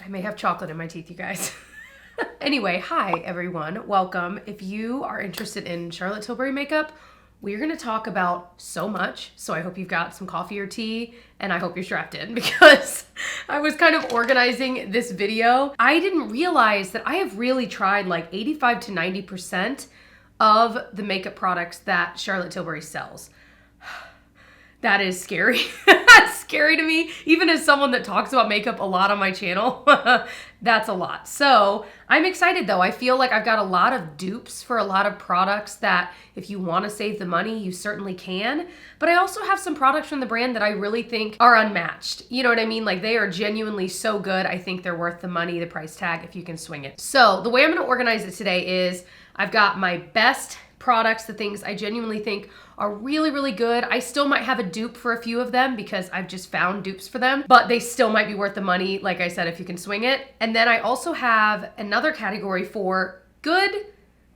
I may have chocolate in my teeth, you guys. Anyway, hi everyone, welcome. If you are interested in Charlotte Tilbury makeup, we're gonna talk about so much, so I hope you've got some coffee or tea, and I hope you're strapped in because I was kind of organizing this video. I didn't realize that I have really tried like 85 to 90% of the makeup products that Charlotte Tilbury sells. That is scary. That's scary to me, even as someone that talks about makeup a lot on my channel. That's a lot. So I'm excited though. I feel like I've got a lot of dupes for a lot of products that if you want to save the money, you certainly can. But I also have some products from the brand that I really think are unmatched. You know what I mean? Like they are genuinely so good. I think they're worth the money, the price tag, if you can swing it. So the way I'm going to organize it today is I've got my best products, the things I genuinely think are really, really good. I still might have a dupe for a few of them because I've just found dupes for them, but they still might be worth the money, like I said, if you can swing it. And then I also have another category for good,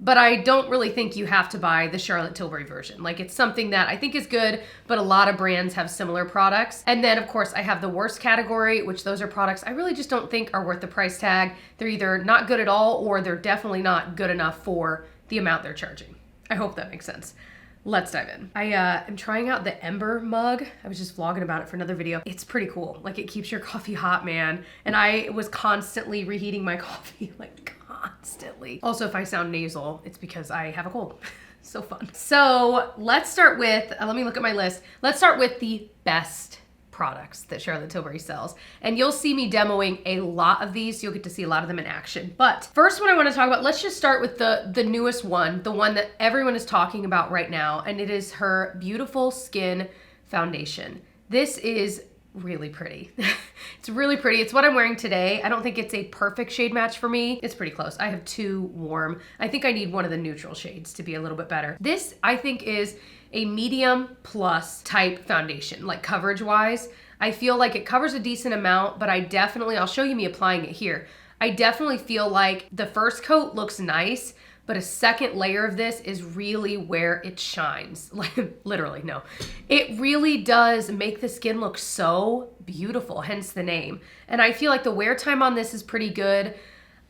but I don't really think you have to buy the Charlotte Tilbury version. Like it's something that I think is good, but a lot of brands have similar products. And then of course I have the worst category, which those are products I really just don't think are worth the price tag. They're either not good at all or they're definitely not good enough for the amount they're charging. I hope that makes sense. Let's dive in. I am trying out the Ember mug. I was just vlogging about it for another video. It's pretty cool. Like it keeps your coffee hot, man. And I was constantly reheating my coffee, like constantly. Also, if I sound nasal, it's because I have a cold. So fun. So let's start with, let me look at my list. Let's start with the best products that Charlotte Tilbury sells. And you'll see me demoing a lot of these. So you'll get to see a lot of them in action. But first one I want to talk about, let's just start with the newest one, the one that everyone is talking about right now. And it is her Beautiful Skin Foundation. This is really pretty. It's really pretty. It's what I'm wearing today. I don't think it's a perfect shade match for me. It's pretty close. I have two warm. I think I need one of the neutral shades to be a little bit better. This I think is a medium plus type foundation, like coverage wise. I feel like it covers a decent amount, but I'll show you me applying it here. I definitely feel like the first coat looks nice, but a second layer of this is really where it shines. Like literally, no. It really does make the skin look so beautiful, hence the name. And I feel like the wear time on this is pretty good.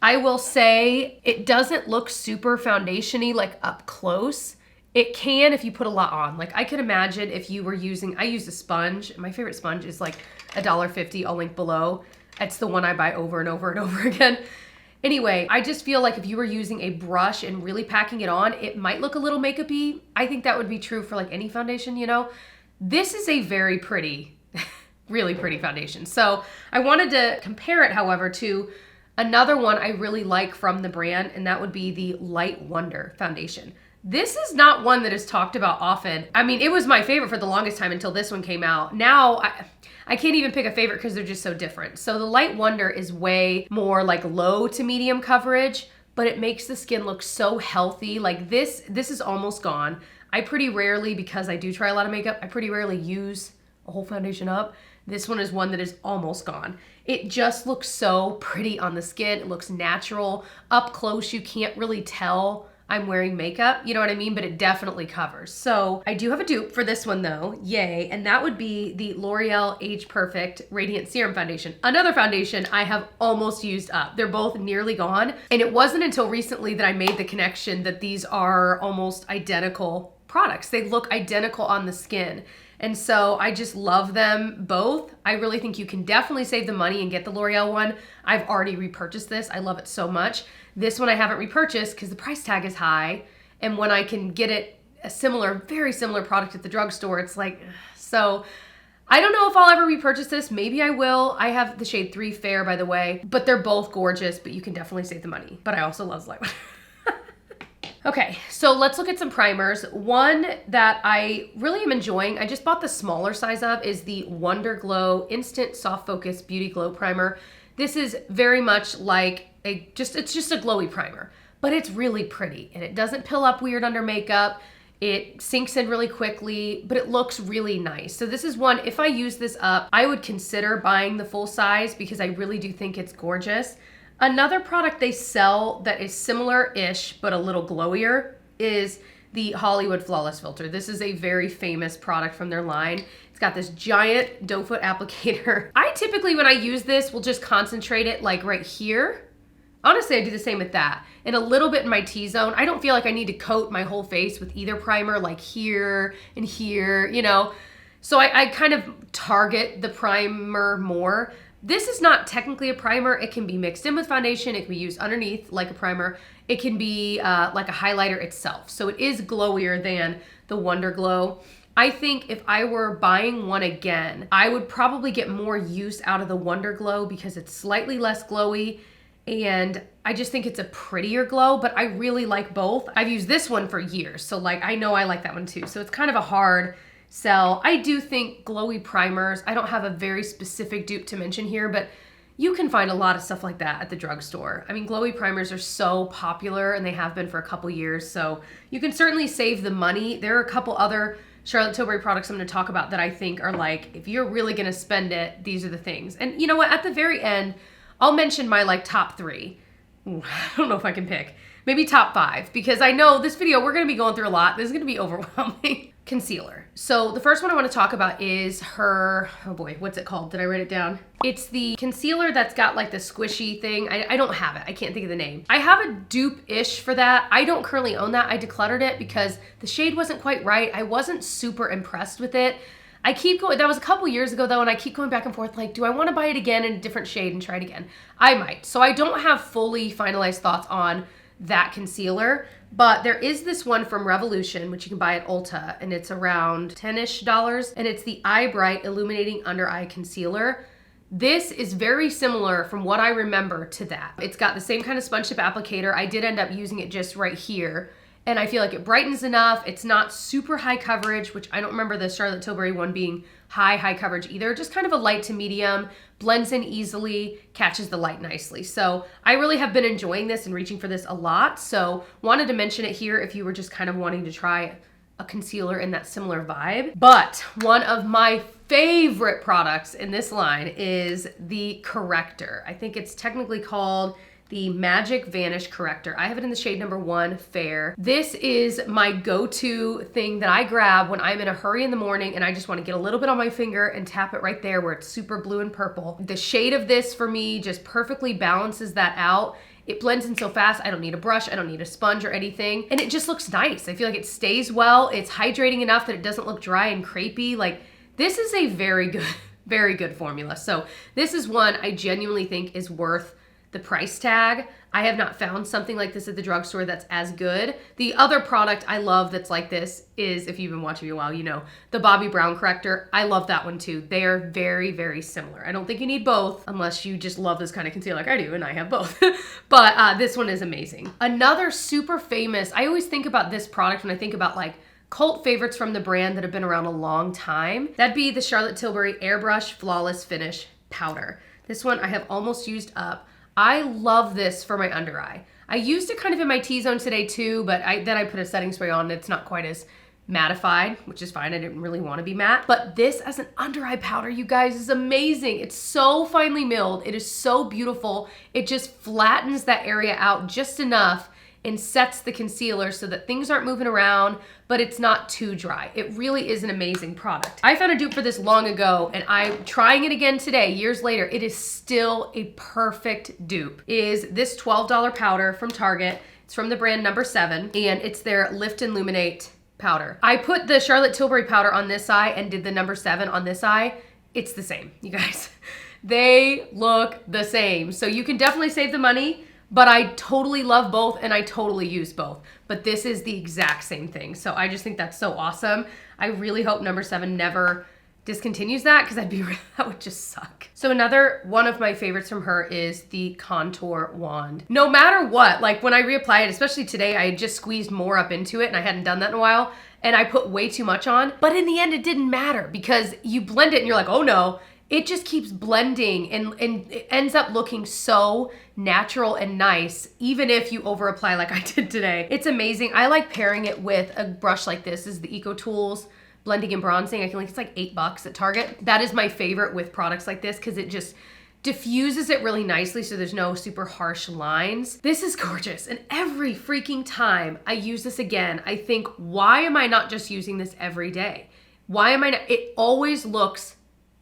I will say it doesn't look super foundation-y like up close. It can if you put a lot on. Like I could imagine if you were using, I use a sponge. My favorite sponge is like $1.50. I'll link below. It's the one I buy over and over and over again. Anyway, I just feel like if you were using a brush and really packing it on, it might look a little makeup-y. I think that would be true for like any foundation, you know? This is a very pretty, really pretty foundation. So I wanted to compare it, however, to another one I really like from the brand, and that would be the Light Wonder foundation. This is not one that is talked about often. I mean, it was my favorite for the longest time until this one came out. Now, I can't even pick a favorite because they're just so different. So the Light Wonder is way more like low to medium coverage, but it makes the skin look so healthy. Like this is almost gone. I pretty rarely, because I do try a lot of makeup, I pretty rarely use a whole foundation up. This one is one that is almost gone. It just looks so pretty on the skin. It looks natural. Up close, you can't really tell I'm wearing makeup, you know what I mean? But it definitely covers. So I do have a dupe for this one though, yay. And that would be the L'Oreal Age Perfect Radiant Serum Foundation. Another foundation I have almost used up. They're both nearly gone. And it wasn't until recently that I made the connection that these are almost identical products. They look identical on the skin. And so I just love them both. I really think you can definitely save the money and get the L'Oreal one. I've already repurchased this. I love it so much. This one I haven't repurchased because the price tag is high. And when I can get it a similar, very similar product at the drugstore, it's like, so I don't know if I'll ever repurchase this. Maybe I will. I have the shade 3 Fair, by the way, but they're both gorgeous, but you can definitely save the money. But I also love Light Wonder. Okay, so let's look at some primers. One that I really am enjoying, I just bought the smaller size of, is the Wonder Glow Instant Soft Focus Beauty Glow Primer. This is very much like it's just a glowy primer, but it's really pretty and it doesn't pill up weird under makeup. It sinks in really quickly, but it looks really nice. So this is one, if I use this up, I would consider buying the full size because I really do think it's gorgeous. Another product they sell that is similar-ish, but a little glowier is the Hollywood Flawless Filter. This is a very famous product from their line. It's got this giant doe foot applicator. I typically, when I use this, will just concentrate it like right here. Honestly, I do the same with that. And a little bit in my T-zone. I don't feel like I need to coat my whole face with either primer, like here and here, you know. So I kind of target the primer more. This is not technically a primer. It can be mixed in with foundation. It can be used underneath like a primer. It can be like a highlighter itself. So it is glowier than the Wonder Glow. I think if I were buying one again, I would probably get more use out of the Wonder Glow because it's slightly less glowy. And I just think it's a prettier glow, but I really like both. I've used this one for years, so like I know I like that one too. So it's kind of a hard sell. I do think glowy primers, I don't have a very specific dupe to mention here, but you can find a lot of stuff like that at the drugstore. I mean, glowy primers are so popular and they have been for a couple years, so you can certainly save the money. There are a couple other Charlotte Tilbury products I'm gonna talk about that I think are like, if you're really gonna spend it, these are the things. And you know what, at the very end, I'll mention my like top 3. Ooh, I don't know if I can pick. Maybe top 5, because I know this video, we're gonna be going through a lot. This is gonna be overwhelming. Concealer. So the first one I wanna talk about is her, oh boy, what's it called? Did I write it down? It's the concealer that's got like the squishy thing. I don't have it, I can't think of the name. I have a dupe-ish for that. I don't currently own that. I decluttered it because the shade wasn't quite right. I wasn't super impressed with it. I keep going, that was a couple years ago though, and I keep going back and forth like, do I want to buy it again in a different shade and try it again? I might. So I don't have fully finalized thoughts on that concealer, but there is this one from Revolution, which you can buy at Ulta, and it's around $10-ish, and it's the Eye Bright Illuminating Under Eye Concealer. This is very similar from what I remember to that. It's got the same kind of sponge tip applicator. I did end up using it just right here. And I feel like it brightens enough. It's not super high coverage, which I don't remember the Charlotte Tilbury one being high coverage either. Just kind of a light to medium, blends in easily, catches the light nicely. So I really have been enjoying this and reaching for this a lot. So wanted to mention it here if you were just kind of wanting to try a concealer in that similar vibe. But one of my favorite products in this line is the corrector. I think it's technically called the Magic Vanish Corrector. I have it in the shade number 1, Fair. This is my go-to thing that I grab when I'm in a hurry in the morning and I just wanna get a little bit on my finger and tap it right there where it's super blue and purple. The shade of this for me just perfectly balances that out. It blends in so fast, I don't need a brush, I don't need a sponge or anything, and it just looks nice. I feel like it stays well, it's hydrating enough that it doesn't look dry and crepey. Like, this is a very good formula. So this is one I genuinely think is worth the price tag. I have not found something like this at the drugstore that's as good. The other product I love that's like this is, if you've been watching me a while, you know, the Bobbi Brown corrector. I love that one too. They are very similar. I don't think you need both unless you just love this kind of concealer like I do, and I have both. But this one is amazing. Another super famous, I always think about this product when I think about like cult favorites from the brand that have been around a long time. That'd be the Charlotte Tilbury Airbrush Flawless Finish Powder. This one I have almost used up. I love this for my under eye. I used it kind of in my T-zone today too, but then I put a setting spray on and it's not quite as mattified, which is fine. I didn't really want to be matte. But this as an under eye powder, you guys, is amazing. It's so finely milled. It is so beautiful. It just flattens that area out just enough and sets the concealer so that things aren't moving around, but it's not too dry. It really is an amazing product. I found a dupe for this long ago, and I'm trying it again today, years later. It is still a perfect dupe. Is this $12 powder from Target. It's from the brand number 7, and it's their Lift and Illuminate powder. I put the Charlotte Tilbury powder on this eye and did the number 7 on this eye. It's the same, you guys. They look the same. So you can definitely save the money, but I totally love both and I totally use both. But this is the exact same thing. So I just think that's so awesome. I really hope number 7 never discontinues that, because that would just suck. So another one of my favorites from her is the contour wand. No matter what, like when I reapply it, especially today, I just squeezed more up into it and I hadn't done that in a while, and I put way too much on. But in the end, it didn't matter because you blend it and you're like, oh no, it just keeps blending and it ends up looking so natural and nice, even if you over apply like I did today. It's amazing. I like pairing it with a brush like this. This is the Eco Tools Blending and Bronzing. I feel like it's like $8 at Target. That is my favorite with products like this because it just diffuses it really nicely so there's no super harsh lines. This is gorgeous, and every freaking time I use this again, I think, why am I not just using this every day? Why am I not? It always looks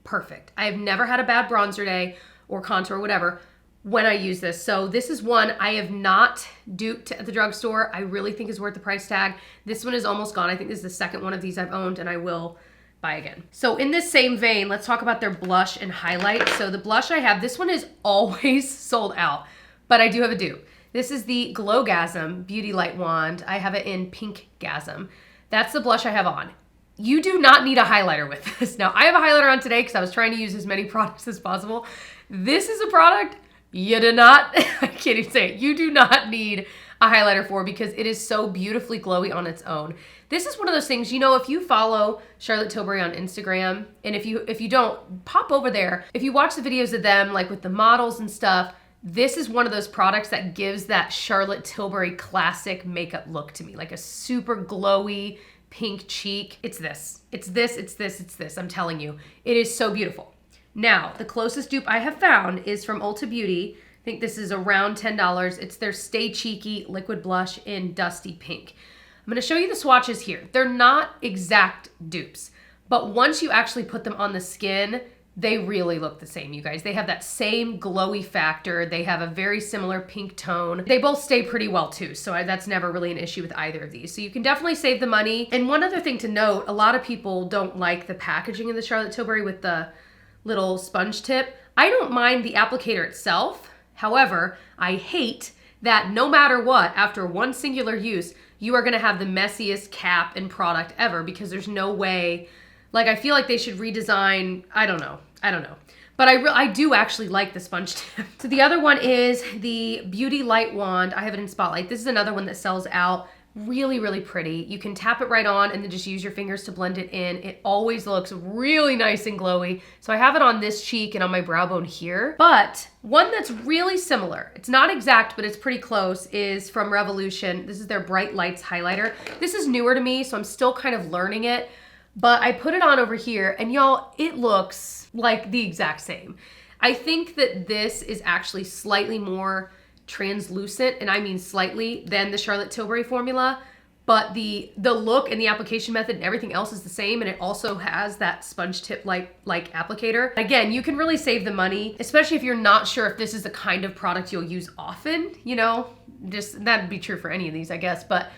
perfect. I have never had a bad bronzer day or contour or whatever when I use this. So this is one I have not duped at the drugstore. I really think is worth the price tag. This one is almost gone. I think this is the second one of these I've owned, and I will buy again. So in this same vein, let's talk about their blush and highlight. So the blush I have, this one is always sold out, but I do have a dupe. This is the Glowgasm Beauty Light Wand. I have it in Pink Gasm. That's the blush I have on. You do not need a highlighter with this. Now, I have a highlighter on today because I was trying to use as many products as possible. This is a product you do not, I can't even say it, you do not need a highlighter for, because it is so beautifully glowy on its own. This is one of those things, you know, if you follow Charlotte Tilbury on Instagram, and if you don't, pop over there. If you watch the videos of them, like with the models and stuff, this is one of those products that gives that Charlotte Tilbury classic makeup look to me, like a super glowy pink cheek. It's this. It's this, it's this, it's this. I'm telling you, it is so beautiful. Now, the closest dupe I have found is from Ulta Beauty. I think this is around $10. It's their Stay Cheeky Liquid Blush in Dusty Pink. I'm gonna show you the swatches here. They're not exact dupes, but once you actually put them on the skin, they really look the same, you guys. They have that same glowy factor. They have a very similar pink tone. They both stay pretty well too, so that's never really an issue with either of these. So you can definitely save the money. And one other thing to note, a lot of people don't like the packaging in the Charlotte Tilbury with the little sponge tip. I don't mind the applicator itself. However, I hate that no matter what, after one singular use, you are gonna have the messiest cap and product ever, because there's no way, like, I feel like they should redesign, I don't know. But I do actually like the sponge tip. So the other one is the Beauty Light Wand. I have it in Spotlight. This is another one that sells out. Really, really pretty. You can tap it right on and then just use your fingers to blend it in. It always looks really nice and glowy. So I have it on this cheek and on my brow bone here. But one that's really similar, it's not exact, but it's pretty close, is from Revolution. This is their Bright Lights highlighter. This is newer to me, so I'm still kind of learning it. But I put it on over here, and y'all, it looks like the exact same. I think that this is actually slightly more translucent, and I mean slightly, than the Charlotte Tilbury formula, but the look and the application method and everything else is the same, and it also has that sponge tip like applicator. Again, you can really save the money, especially if you're not sure if this is the kind of product you'll use often, you know, just that'd be true for any of these, I guess, but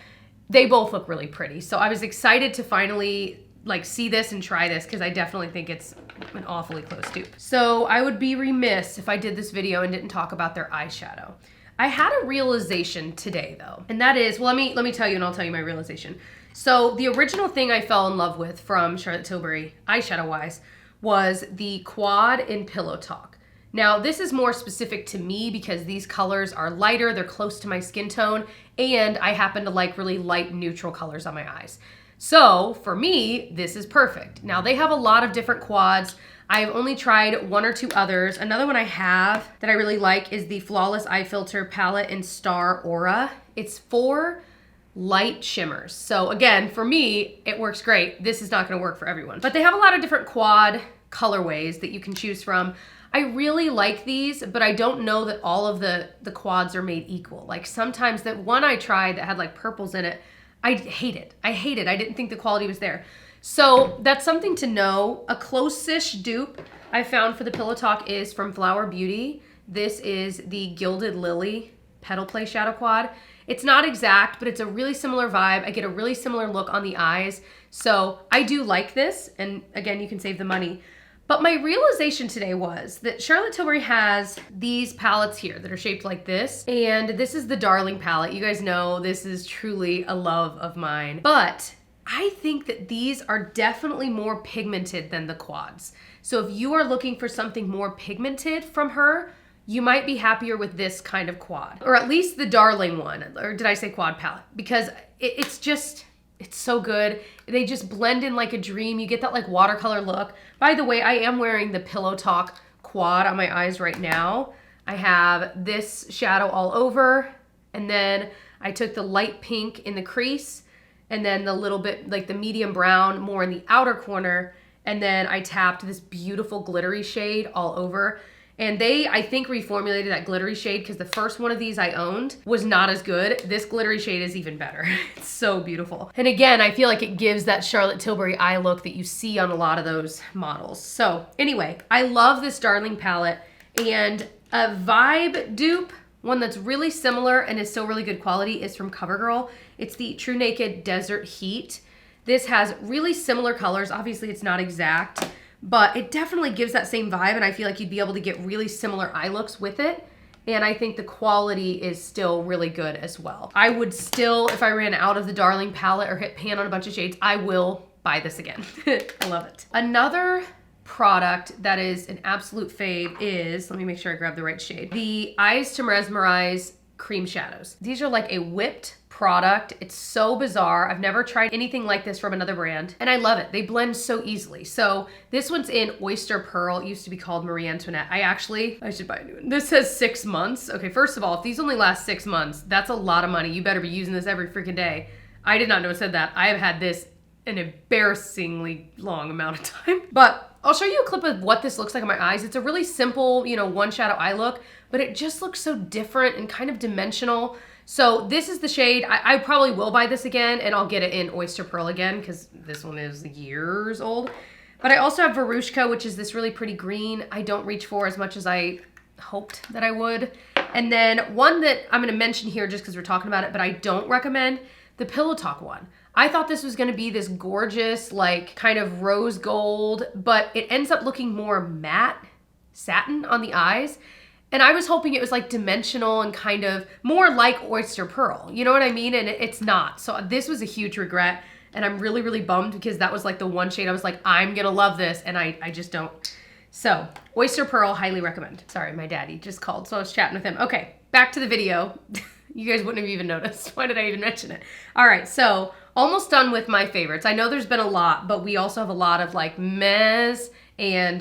they both look really pretty. So I was excited to finally like see this and try this, because I definitely think it's an awfully close dupe. So I would be remiss if I did this video and didn't talk about their eyeshadow. I had a realization today though, and that is, well, let me tell you, and I'll tell you my realization. So the original thing I fell in love with from Charlotte Tilbury, eyeshadow wise, was the Quad in Pillow Talk. Now this is more specific to me because these colors are lighter, they're close to my skin tone, and I happen to like really light neutral colors on my eyes. So for me, this is perfect. Now they have a lot of different quads. I've only tried one or two others. Another one I have that I really like is the Flawless Eye Filter Palette in Star Aura. It's 4 light shimmers. So again, for me, it works great. This is not gonna work for everyone. But they have a lot of different quad colorways that you can choose from. I really like these, but I don't know that all of the quads are made equal. Like sometimes that one I tried that had like purples in it, I hate it. I didn't think the quality was there. So that's something to know. A close-ish dupe I found for the Pillow Talk is from Flower Beauty. This is the Gilded Lily Petal Play Shadow Quad. It's not exact, but it's a really similar vibe. I get a really similar look on the eyes. So I do like this. And again, you can save the money. But my realization today was that Charlotte Tilbury has these palettes here that are shaped like this. And this is the Darling palette. You guys know this is truly a love of mine. But I think that these are definitely more pigmented than the quads. So if you are looking for something more pigmented from her, you might be happier with this kind of quad. Or at least the Darling one. Or did I say quad palette? Because it's just... it's so good. They just blend in like a dream. You get that like watercolor look. By the way, I am wearing the Pillow Talk quad on my eyes right now. I have this shadow all over, and then I took the light pink in the crease, and then the little bit like the medium brown more in the outer corner, and then I tapped this beautiful glittery shade all over. And they, I think, reformulated that glittery shade because the first one of these I owned was not as good. This glittery shade is even better. It's so beautiful. And again, I feel like it gives that Charlotte Tilbury eye look that you see on a lot of those models. So anyway, I love this Darling palette, and a vibe dupe, one that's really similar and is still really good quality, is from CoverGirl. It's the Trunaked Desert Heat. This has really similar colors. Obviously it's not exact, but it definitely gives that same vibe, and I feel like you'd be able to get really similar eye looks with it. And I think the quality is still really good as well. I would still, if I ran out of the Darling palette or hit pan on a bunch of shades, I will buy this again. I love it. Another product that is an absolute fave is, let me make sure I grab the right shade, the Eyes to Mesmerize Cream Shadows. These are like a whipped product. It's so bizarre. I've never tried anything like this from another brand, and I love it. They blend so easily. So this one's in Oyster Pearl. It used to be called Marie Antoinette. I should buy a new one. This says 6 months. Okay, first of all, if these only last 6 months, that's a lot of money. You better be using this every freaking day. I did not know it said that. I have had this an embarrassingly long amount of time, but I'll show you a clip of what this looks like on my eyes. It's a really simple, one shadow eye look, but it just looks so different and kind of dimensional. So this is the shade. I probably will buy this again, and I'll get it in Oyster Pearl again because this one is years old. But I also have Verushka, which is this really pretty green. I don't reach for as much as I hoped that I would. And then one that I'm going to mention here just because we're talking about it, but I don't recommend, the Pillow Talk one. I thought this was going to be this gorgeous, like kind of rose gold, but it ends up looking more matte satin on the eyes. And I was hoping it was like dimensional and kind of more like Oyster Pearl. You know what I mean? And it's not. So this was a huge regret. And I'm really, really bummed because that was like the one shade I was like, I'm going to love this. And I just don't. So Oyster Pearl, highly recommend. Sorry, my daddy just called, so I was chatting with him. Okay, back to the video. You guys wouldn't have even noticed. Why did I even mention it? All right, so almost done with my favorites. I know there's been a lot, but we also have a lot of like mehs and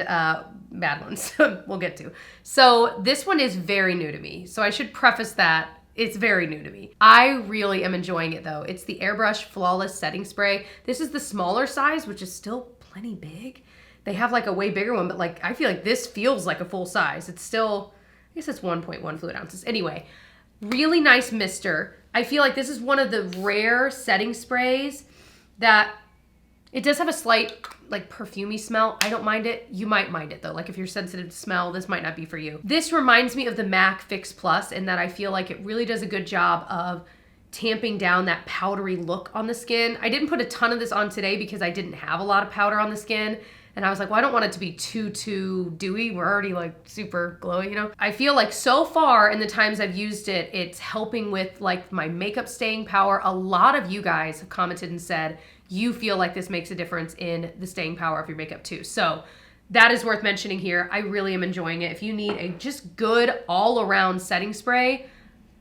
bad ones we'll get to. So this one is very new to me. So I should preface that it's very new to me. I really am enjoying it though. It's the Airbrush Flawless Setting Spray. This is the smaller size, which is still plenty big. They have like a way bigger one, but like I feel like this feels like a full size. It's still, I guess it's 1.1 fluid ounces. Anyway, really nice mister. I feel like this is one of the rare setting sprays that it does have a slight like perfumey smell. I don't mind it. You might mind it though. Like if you're sensitive to smell, this might not be for you. This reminds me of the MAC Fix Plus in that I feel like it really does a good job of tamping down that powdery look on the skin. I didn't put a ton of this on today because I didn't have a lot of powder on the skin. And I was like, well, I don't want it to be too dewy. We're already like super glowy, I feel like so far in the times I've used it, it's helping with like my makeup staying power. A lot of you guys have commented and said you feel like this makes a difference in the staying power of your makeup too. So that is worth mentioning here. I really am enjoying it. If you need a just good all around setting spray,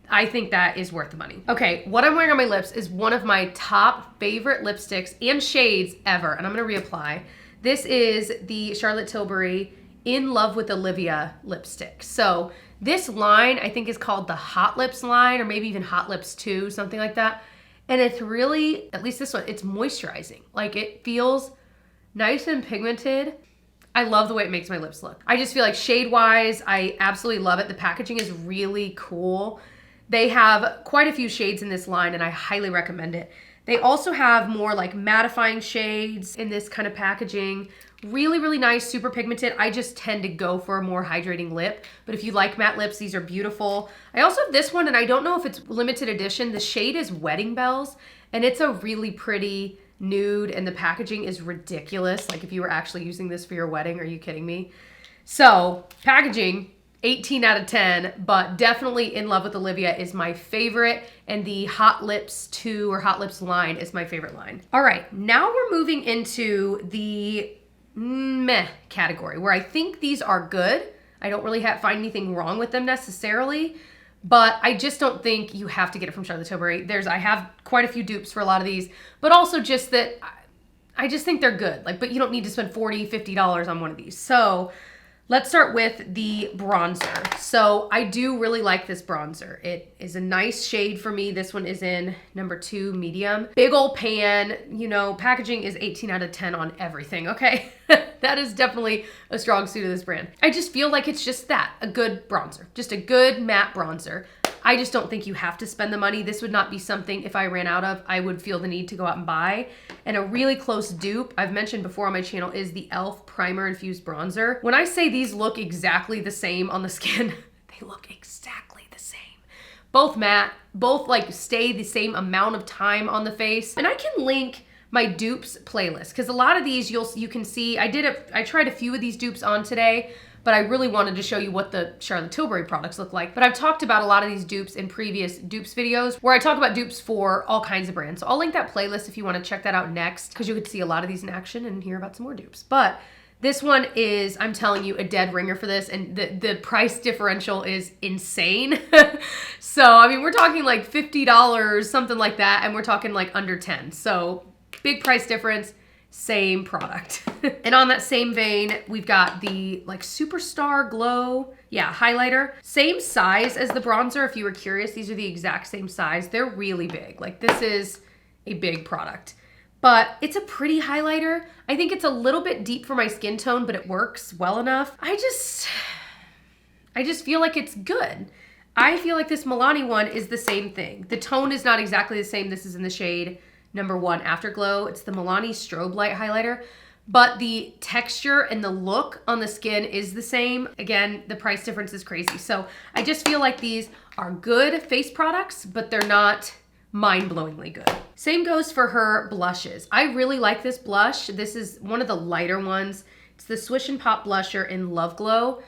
I think that is worth the money. Okay, what I'm wearing on my lips is one of my top favorite lipsticks and shades ever. And I'm gonna reapply. This is the Charlotte Tilbury In Love with Olivia lipstick. So this line I think is called the Hot Lips line, or maybe even Hot Lips 2, something like that. And it's really, at least this one, it's moisturizing. Like it feels nice and pigmented. I love the way it makes my lips look. I just feel like shade-wise, I absolutely love it. The packaging is really cool. They have quite a few shades in this line and I highly recommend it. They also have more like mattifying shades in this kind of packaging. Really, really nice, super pigmented. I just tend to go for a more hydrating lip, but if you like matte lips, these are beautiful. I also have this one, and I don't know if it's limited edition. The shade is Wedding Bells, and it's a really pretty nude, and the packaging is ridiculous. Like if you were actually using this for your wedding, are you kidding me? So packaging, 18 out of 10, but definitely In Love with Olivia is my favorite, and the Hot Lips 2 or Hot Lips line is my favorite line. All right, now we're moving into the meh category, where I think these are good. I don't really find anything wrong with them necessarily, but I just don't think you have to get it from Charlotte Tilbury. I have quite a few dupes for a lot of these, but also just that I just think they're good. Like, but you don't need to spend $40, $50 on one of these. So Let's start with the bronzer. So I do really like this bronzer. It is a nice shade for me. This one is in number 2 medium. Big old pan, you know, packaging is 18 out of 10 on everything, okay? That is definitely a strong suit of this brand. I just feel like it's just that, a good bronzer, just a good matte bronzer. I just don't think you have to spend the money. This would not be something, if I ran out of, I would feel the need to go out and buy. And a really close dupe, I've mentioned before on my channel, is the e.l.f. Primer Infused Bronzer. When I say these look exactly the same on the skin, they look exactly the same. Both matte, both like stay the same amount of time on the face. And I can link my dupes playlist, because a lot of these you can see, I tried a few of these dupes on today, but I really wanted to show you what the Charlotte Tilbury products look like. But I've talked about a lot of these dupes in previous dupes videos where I talk about dupes for all kinds of brands. So I'll link that playlist if you want to check that out next, because you could see a lot of these in action and hear about some more dupes. But this one is, I'm telling you, a dead ringer for this, and the price differential is insane. So, I mean, we're talking like $50, something like that, and we're talking like under 10. So big price difference, same product. And on that same vein, we've got the like Superstar Glow, highlighter. Same size as the bronzer, if you were curious. These are the exact same size. They're really big. Like, this is a big product. But it's a pretty highlighter. I think it's a little bit deep for my skin tone, but it works well enough. I just feel like it's good. I feel like this Milani one is the same thing. The tone is not exactly the same. This is in the shade number 1 Afterglow. It's the Milani Strobe Light Highlighter, but the texture and the look on the skin is the same. Again, the price difference is crazy. So I just feel like these are good face products, but they're not mind-blowingly good. Same goes for her blushes. I really like this blush. This is one of the lighter ones. It's the Swish and Pop Blusher in Love Glow.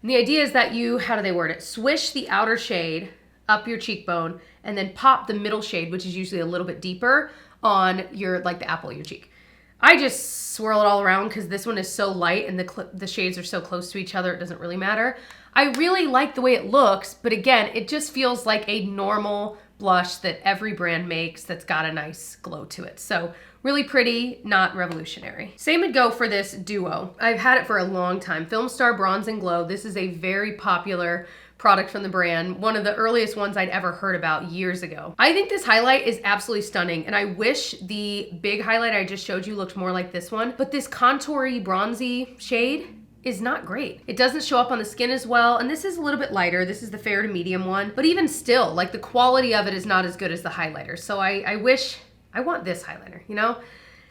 And the idea is that you, how do they word it? Swish the outer shade up your cheekbone and then pop the middle shade, which is usually a little bit deeper, on your, like the apple of your cheek. I just swirl it all around because this one is so light and the shades are so close to each other, it doesn't really matter. I really like the way it looks, but again, it just feels like a normal blush that every brand makes that's got a nice glow to it. So really pretty, not revolutionary. Same would go for this duo. I've had it for a long time. Filmstar Bronze and Glow. This is a very popular product from the brand, one of the earliest ones I'd ever heard about years ago. I think this highlight is absolutely stunning, and I wish the big highlight I just showed you looked more like this one, but this contoury bronzy shade is not great. It doesn't show up on the skin as well, and this is a little bit lighter. This is the fair to medium one, but even still, like, the quality of it is not as good as the highlighter. So I wish, I want this highlighter, you know?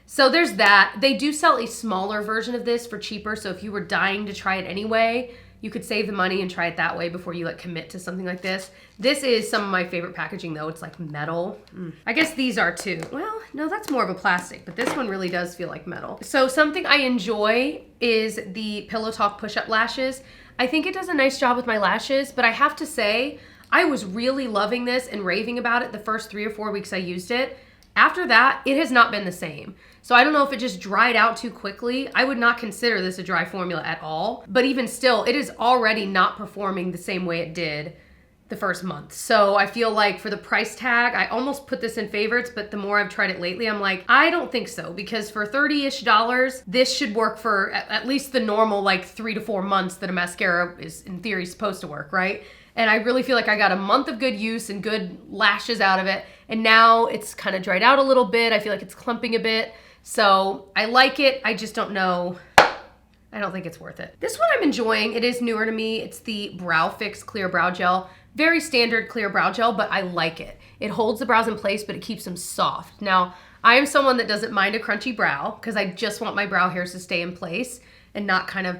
So there's that. They do sell a smaller version of this for cheaper, so if you were dying to try it anyway, you could save the money and try it that way before you like commit to something like this. This is some of my favorite packaging though. It's like metal. I guess these are too. Well, no, that's more of a plastic, but this one really does feel like metal. So something I enjoy is the Pillow Talk push-up lashes. I think it does a nice job with my lashes, but I have to say, I was really loving this and raving about it the first 3 or 4 weeks I used it. After that, it has not been the same. So I don't know if it just dried out too quickly. I would not consider this a dry formula at all, but even still, it is already not performing the same way it did the first month. So I feel like for the price tag, I almost put this in favorites, but the more I've tried it lately, I'm like, I don't think so, because for $30-ish, this should work for at least the normal like 3 to 4 months that a mascara is in theory supposed to work, right? And I really feel like I got a month of good use and good lashes out of it. And now it's kind of dried out a little bit. I feel like it's clumping a bit. So I like it. I just don't know. I don't think it's worth it. This one I'm enjoying. It is newer to me. It's the Brow Fix Clear Brow Gel. Very standard clear brow gel, but I like it. It holds the brows in place, but it keeps them soft. Now, I am someone that doesn't mind a crunchy brow because I just want my brow hairs to stay in place and not kind of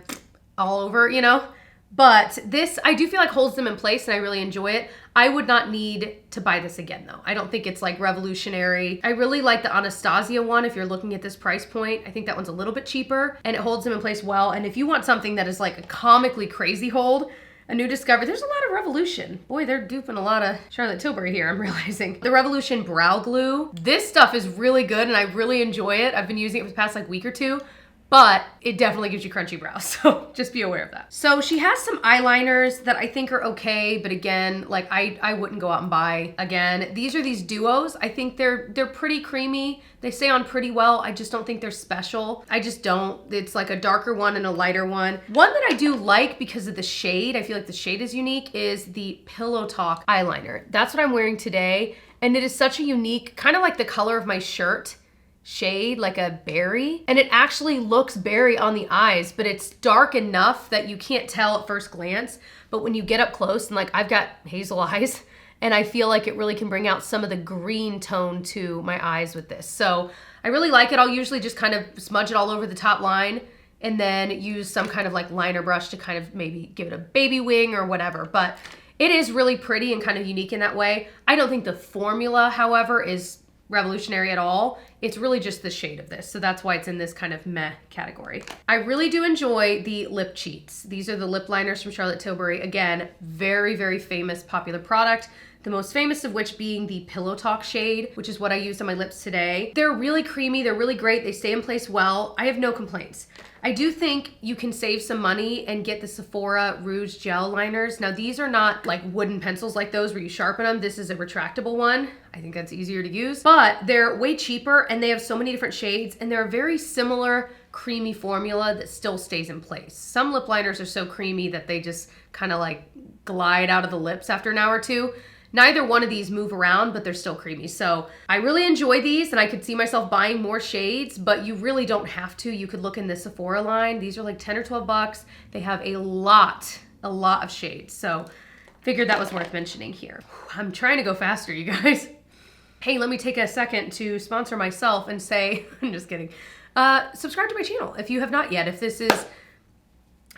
all over, you know? But this, I do feel like holds them in place and I really enjoy it. I would not need to buy this again though. I don't think it's like revolutionary. I really like the Anastasia one if you're looking at this price point. I think that one's a little bit cheaper and it holds them in place well. And if you want something that is like a comically crazy hold, a new discovery, there's a lot of Revolution. Boy, they're duping a lot of Charlotte Tilbury here, I'm realizing. The Revolution Brow Glue. This stuff is really good and I really enjoy it. I've been using it for the past like week or two. but it definitely gives you crunchy brows. So just be aware of that. So she has some eyeliners that I think are okay, but again, like I wouldn't go out and buy again. These are these duos. I think they're pretty creamy. They stay on pretty well. I just don't think they're special. I just don't. It's like a darker one and a lighter one. One that I do like because of the shade, I feel like the shade is unique, is the Pillow Talk eyeliner. That's what I'm wearing today. And it is such a unique, kind of like the color of my shirt shade, like a berry. And it actually looks berry on the eyes, but it's dark enough that you can't tell at first glance. But when you get up close, and like I've got hazel eyes, and I feel like it really can bring out some of the green tone to my eyes with this. So I really like it. I'll usually just kind of smudge it all over the top line and then use some kind of like liner brush to kind of maybe give it a baby wing or whatever. But it is really pretty and kind of unique in that way. I don't think the formula, however, is revolutionary at all. It's really just the shade of this. So that's why it's in this kind of meh category. I really do enjoy the lip cheats. These are the lip liners from Charlotte Tilbury. Again, very, very famous, popular product. The most famous of which being the Pillow Talk shade, which is what I used on my lips today. They're really creamy, they're really great, they stay in place well. I have no complaints. I do think you can save some money and get the Sephora Rouge Gel liners. Now these are not like wooden pencils like those where you sharpen them. This is a retractable one. I think that's easier to use, but they're way cheaper and they have so many different shades and they're a very similar creamy formula that still stays in place. Some lip liners are so creamy that they just kind of like glide out of the lips after an hour or two. Neither one of these move around, but they're still creamy. So I really enjoy these and I could see myself buying more shades, but you really don't have to. You could look in the Sephora line. These are like 10 or 12 bucks. They have a lot of shades. So figured that was worth mentioning here. I'm trying to go faster, you guys. Hey, let me take a second to sponsor myself and say, I'm just kidding. Subscribe to my channel if you have not yet. If this is,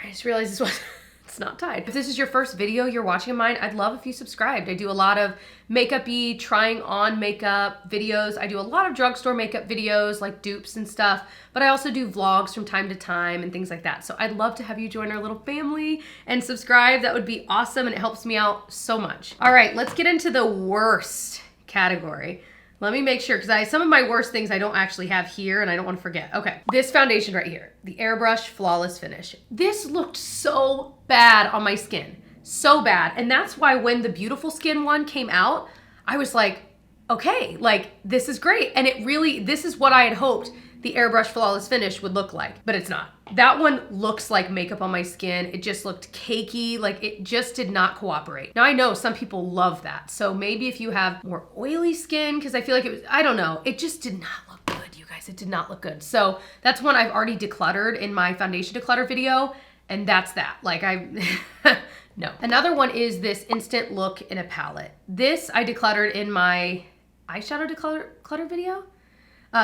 I just realized this was, it's not tied. If this is your first video you're watching of mine, I'd love if you subscribed. I do a lot of makeup-y, trying on makeup videos. I do a lot of drugstore makeup videos like dupes and stuff, but I also do vlogs from time to time and things like that. So I'd love to have you join our little family and subscribe. That would be awesome and it helps me out so much. All right, let's get into the worst category. Let me make sure, because some of my worst things I don't actually have here and I don't want to forget. Okay, this foundation right here, the Airbrush Flawless Finish. This looked so bad on my skin, so bad. And that's why when the Beautiful Skin one came out, I was like, okay, like this is great. And it really, this is what I had hoped the Airbrush Flawless Finish would look like, but it's not. That one looks like makeup on my skin. It just looked cakey, like it just did not cooperate. Now I know some people love that. So maybe if you have more oily skin, because I feel like it was, I don't know, it just did not look good, you guys. It did not look good. So that's one I've already decluttered in my foundation declutter video. And that's that, like no. Another one is this Instant Look in a palette. This I decluttered in my eyeshadow declutter video.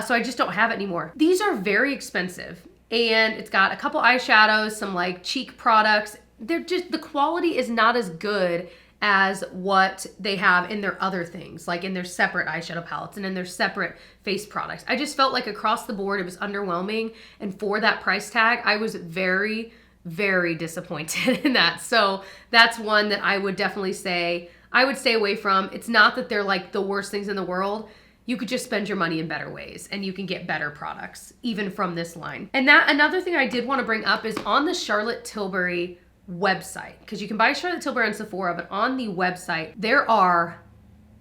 So I just don't have it anymore. These are very expensive and it's got a couple eyeshadows, some like cheek products. They're just, the quality is not as good as what they have in their other things, like in their separate eyeshadow palettes and in their separate face products. I just felt like across the board, it was underwhelming. And for that price tag, I was very, very disappointed in that. So that's one that I would definitely say I would stay away from. It's not that they're like the worst things in the world. You could just spend your money in better ways and you can get better products even from this line. And that another thing I did want to bring up is on the Charlotte Tilbury website, because you can buy Charlotte Tilbury on Sephora, but on the website, there are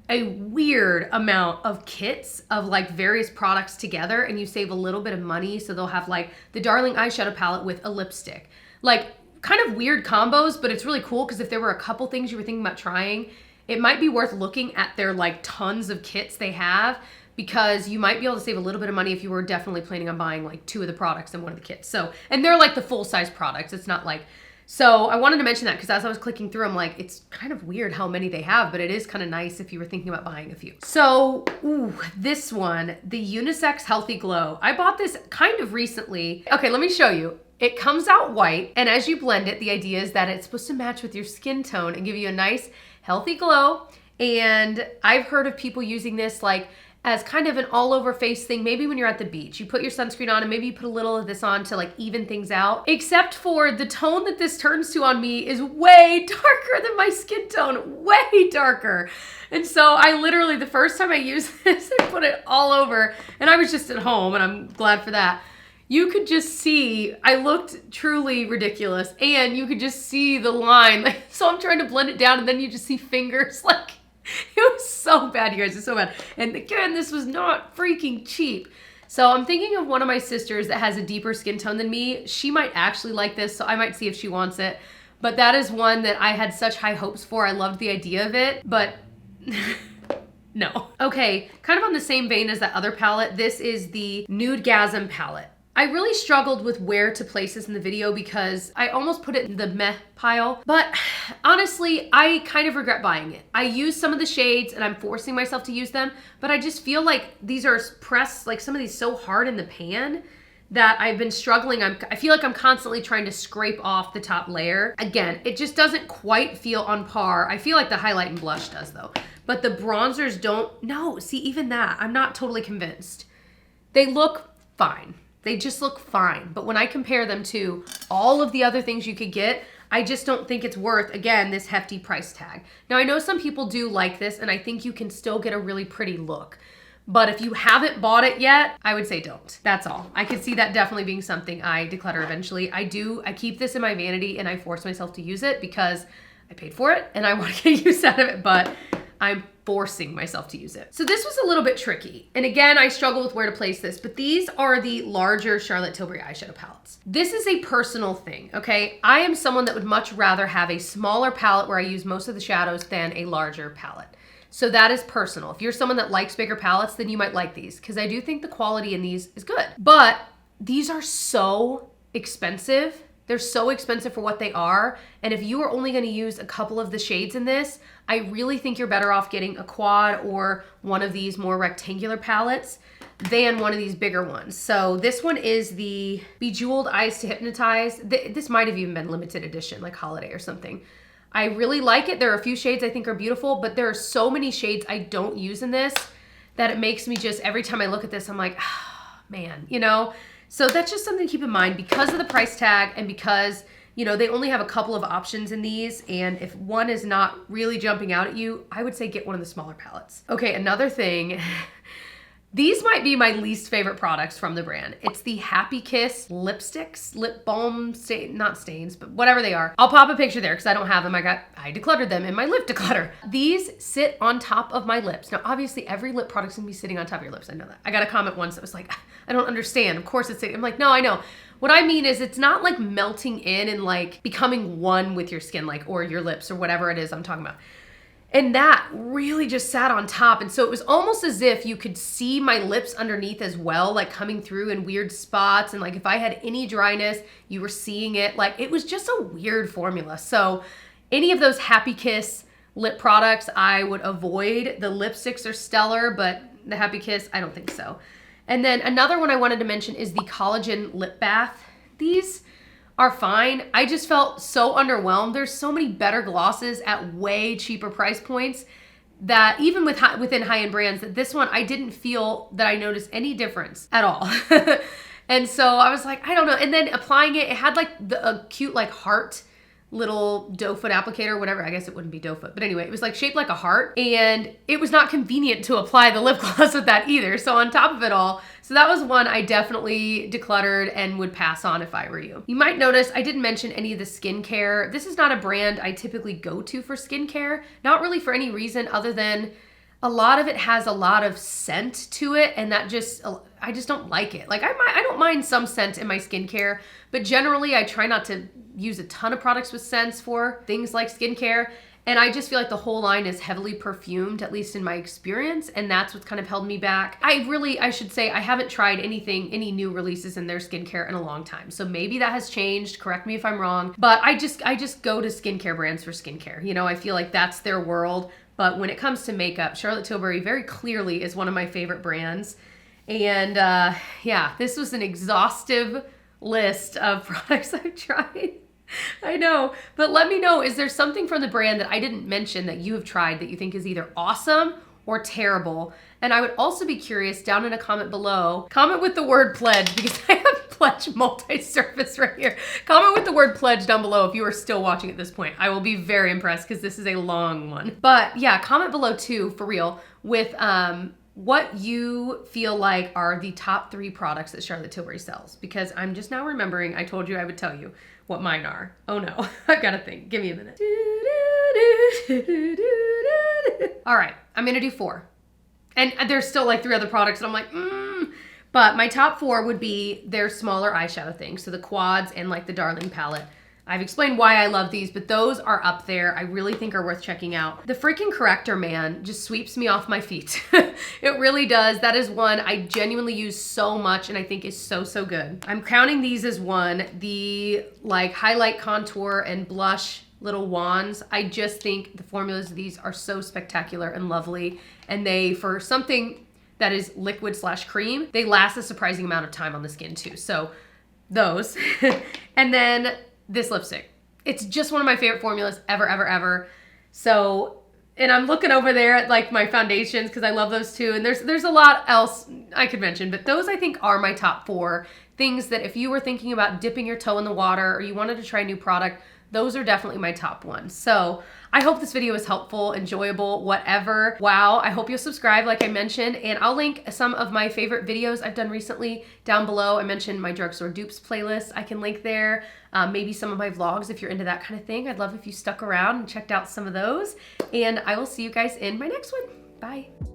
a weird amount of kits of like various products together and you save a little bit of money. So they'll have like the Darling eyeshadow palette with a lipstick, like kind of weird combos, but it's really cool because if there were a couple things you were thinking about trying, it might be worth looking at their like tons of kits they have, because you might be able to save a little bit of money if you were definitely planning on buying like 2 of the products in one of the kits. So, and they're like the full size products. It's not like, so I wanted to mention that because as I was clicking through, I'm like, it's kind of weird how many they have, but it is kind of nice if you were thinking about buying a few. So, this one, the Unisex Healthy Glow. I bought this kind of recently. Okay, let me show you. It comes out white, and as you blend it, the idea is that it's supposed to match with your skin tone and give you a nice healthy glow. And I've heard of people using this like as kind of an all over face thing. Maybe when you're at the beach, you put your sunscreen on and maybe you put a little of this on to like even things out. Except for the tone that this turns to on me is way darker than my skin tone, way darker. And so I literally, the first time I used this, I put it all over and I was just at home and I'm glad for that. you could just see, I looked truly ridiculous, and you could just see the line. Like, so I'm trying to blend it down, and then you just see fingers. Like, it was so bad, you guys. It's so bad. And again, this was not freaking cheap. So I'm thinking of one of my sisters that has a deeper skin tone than me. She might actually like this, so I might see if she wants it. But that is one that I had such high hopes for. I loved the idea of it, but no. Okay, kind of on the same vein as that other palette, this is the Nudegasm palette. I really struggled with where to place this in the video because I almost put it in the meh pile, but honestly, I kind of regret buying it. I use some of the shades and I'm forcing myself to use them, but I just feel like these are pressed, like some of these so hard in the pan that I've been struggling. I feel like I'm constantly trying to scrape off the top layer. Again, it just doesn't quite feel on par. I feel like the highlight and blush does though, but the bronzers don't. No, see, even that, I'm not totally convinced. They look fine. They just look fine. But when I compare them to all of the other things you could get, I just don't think it's worth, again, this hefty price tag. Now, I know some people do like this, and I think you can still get a really pretty look. But if you haven't bought it yet, I would say don't. That's all. I could see that definitely being something I declutter eventually. I keep this in my vanity, and I force myself to use it because I paid for it, and I want to get use out of it, but I'm forcing myself to use it. So this was a little bit tricky. And again, I struggle with where to place this, but these are the larger Charlotte Tilbury eyeshadow palettes. This is a personal thing, okay? I am someone that would much rather have a smaller palette where I use most of the shadows than a larger palette. So that is personal. If you're someone that likes bigger palettes, then you might like these because I do think the quality in these is good. But these are so expensive. They're so expensive for what they are. And if you are only gonna use a couple of the shades in this, I really think you're better off getting a quad or one of these more rectangular palettes than one of these bigger ones. So this one is the Bejeweled Eyes to Hypnotize. This might have even been limited edition, like holiday or something. I really like it. There are a few shades I think are beautiful, but there are so many shades I don't use in this that it makes me just, every time I look at this, I'm like, oh, man, you know? So that's just something to keep in mind because of the price tag and because, you know, they only have a couple of options in these. And if one is not really jumping out at you, I would say get one of the smaller palettes. Okay, another thing. These might be my least favorite products from the brand. It's the Happy Kiss lipsticks, lip balm, not stains, but whatever they are. I'll pop a picture there because I don't have them. I decluttered them in my lip declutter. These sit on top of my lips. Now, obviously every lip product's gonna be sitting on top of your lips. I know that. I got a comment once that was like, I don't understand. Of course it's sitting. I'm like, no, I know. What I mean is it's not like melting in and like becoming one with your skin, like, or your lips or whatever it is I'm talking about. And that really just sat on top. And so it was almost as if you could see my lips underneath as well, like coming through in weird spots. And like if I had any dryness, you were seeing it. Like it was just a weird formula. So any of those Happy Kiss lip products, I would avoid. The lipsticks are stellar, but the Happy Kiss, I don't think so. And then another one I wanted to mention is the Collagen Lip Bath. These are fine. I just felt so underwhelmed. There's so many better glosses at way cheaper price points that even within high-end brands, that this one, I didn't feel that I noticed any difference at all. And so I was like, I don't know. And then applying it, it had like a cute like heart little doe foot applicator, whatever. I guess it wouldn't be doe foot, but anyway, it was like shaped like a heart and it was not convenient to apply the lip gloss with that either. So on top of it all, so that was one I definitely decluttered and would pass on if I were you. You might notice I didn't mention any of the skincare. This is not a brand I typically go to for skincare, not really for any reason other than a lot of it has a lot of scent to it and that just, I just don't like it. Like I don't mind some scent in my skincare, but generally I try not to use a ton of products with scents for things like skincare. And I just feel like the whole line is heavily perfumed, at least in my experience. And that's what's kind of held me back. I should say, I haven't tried any new releases in their skincare in a long time. So maybe that has changed, correct me if I'm wrong. But I just go to skincare brands for skincare. You know, I feel like that's their world. But when it comes to makeup, Charlotte Tilbury very clearly is one of my favorite brands. And yeah, this was an exhaustive list of products I've tried. I know, but let me know, is there something from the brand that I didn't mention that you have tried that you think is either awesome or terrible? And I would also be curious down in a comment below, comment with the word pledge because I have pledge multi-surface right here. Comment with the word pledge down below if you are still watching at this point. I will be very impressed because this is a long one. But yeah, comment below too, for real, with what you feel like are the top 3 products that Charlotte Tilbury sells, because I'm just now remembering I told you I would tell you what mine are. Oh no, I've got to think. Give me a minute. All right, I'm gonna do 4. And there's still like 3 other products and I'm like, But my top 4 would be their smaller eyeshadow things. So the quads and like the Darling palette. I've explained why I love these, but those are up there. I really think are worth checking out. The freaking corrector, man, just sweeps me off my feet. It really does. That is one I genuinely use so much and I think is so, so good. I'm counting these as 1. The like highlight, contour, and blush little wands. I just think the formulas of these are so spectacular and lovely. And they, for something that is liquid / cream, they last a surprising amount of time on the skin too. So those. And then this lipstick. It's just one of my favorite formulas ever, ever, ever. So, and I'm looking over there at like my foundations because I love those too. And there's a lot else I could mention, but those I think are my top 4 things that if you were thinking about dipping your toe in the water or you wanted to try a new product, those are definitely my top ones. So I hope this video was helpful, enjoyable, whatever. Wow, I hope you'll subscribe like I mentioned, and I'll link some of my favorite videos I've done recently down below. I mentioned my drugstore dupes playlist. I can link there. Maybe some of my vlogs if you're into that kind of thing. I'd love if you stuck around and checked out some of those. And I will see you guys in my next one. Bye.